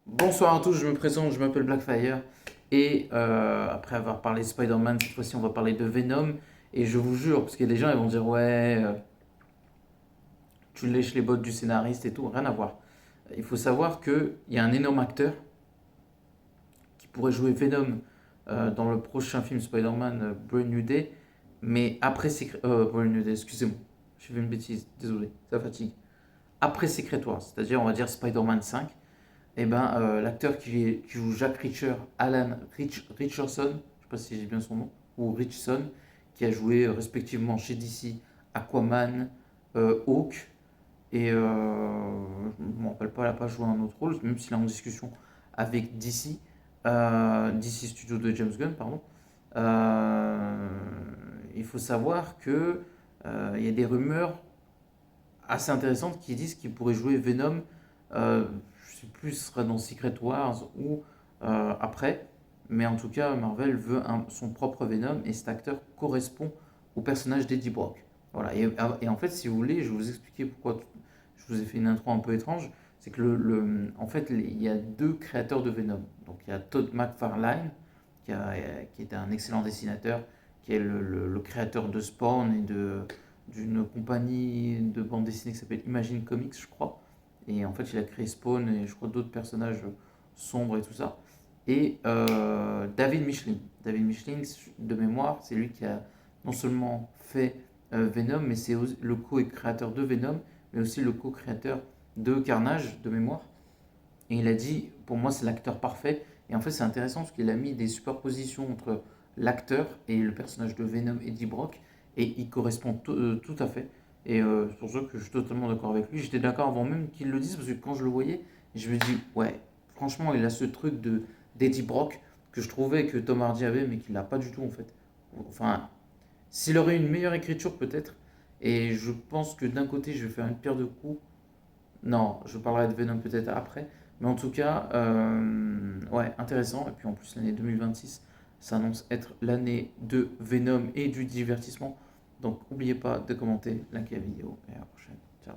Bonsoir à tous, je me présente, je m'appelle Blackfire et après avoir parlé de Spider-Man, cette fois-ci on va parler de Venom et je vous jure, parce qu'il y a des gens ils vont dire ouais, tu lèches les bottes du scénariste et tout, rien à voir. Il faut savoir qu'il y a un énorme acteur qui pourrait jouer Venom dans le prochain film Spider-Man Brand New Day, mais après Secret... Brand New Day, excusez-moi, j'ai fait une bêtise, désolé, ça fatigue. Après Secret Wars, c'est-à-dire on va dire Spider-Man 5. Eh ben, l'acteur qui joue Jack Reacher, Richardson, je ne sais pas si j'ai bien son nom, ou Richson, qui a joué respectivement chez DC Aquaman, Hawk, et je ne me rappelle pas, il n'a pas joué un autre rôle, même s'il est en discussion avec DC, DC Studio de James Gunn, pardon. Euh, il faut savoir que il y a des rumeurs assez intéressantes qui disent qu'il pourrait jouer Venom. Je sais plus si ce sera dans Secret Wars ou après. Mais en tout cas, Marvel veut son propre Venom et cet acteur correspond au personnage d'Eddie Brock. Voilà. Et en fait, si vous voulez, je vais vous expliquer pourquoi je vous ai fait une intro un peu étrange. C'est que en fait, il y a deux créateurs de Venom. Donc il y a Todd McFarlane, qui est un excellent dessinateur, qui est le créateur de Spawn et d'une compagnie de bande dessinée qui s'appelle Imagine Comics, je crois. Et en fait, il a créé Spawn et je crois d'autres personnages sombres et tout ça. Et David Michelin. David Michelin, de mémoire, c'est lui qui a non seulement fait Venom, mais c'est le co-créateur de Venom, mais aussi le co-créateur de Carnage, de mémoire. Et il a dit, pour moi, c'est l'acteur parfait. Et en fait, c'est intéressant parce qu'il a mis des superpositions entre l'acteur et le personnage de Venom, Eddie Brock, et il correspond tout à fait. Et c'est pour ça que je suis totalement d'accord avec lui. J'étais d'accord avant même qu'il le dise, parce que quand je le voyais, je me dis, ouais, franchement, il a ce truc d'Eddie Brock que je trouvais que Tom Hardy avait, mais qu'il n'a pas du tout en fait. Enfin, s'il aurait une meilleure écriture, peut-être. Et je pense que d'un côté, je vais faire une pierre de coups. Non, je parlerai de Venom peut-être après. Mais en tout cas, ouais, intéressant. Et puis en plus, l'année 2026 s'annonce être l'année de Venom et du divertissement. Donc n'oubliez pas de commenter, liker la vidéo. Et à la prochaine. Ciao.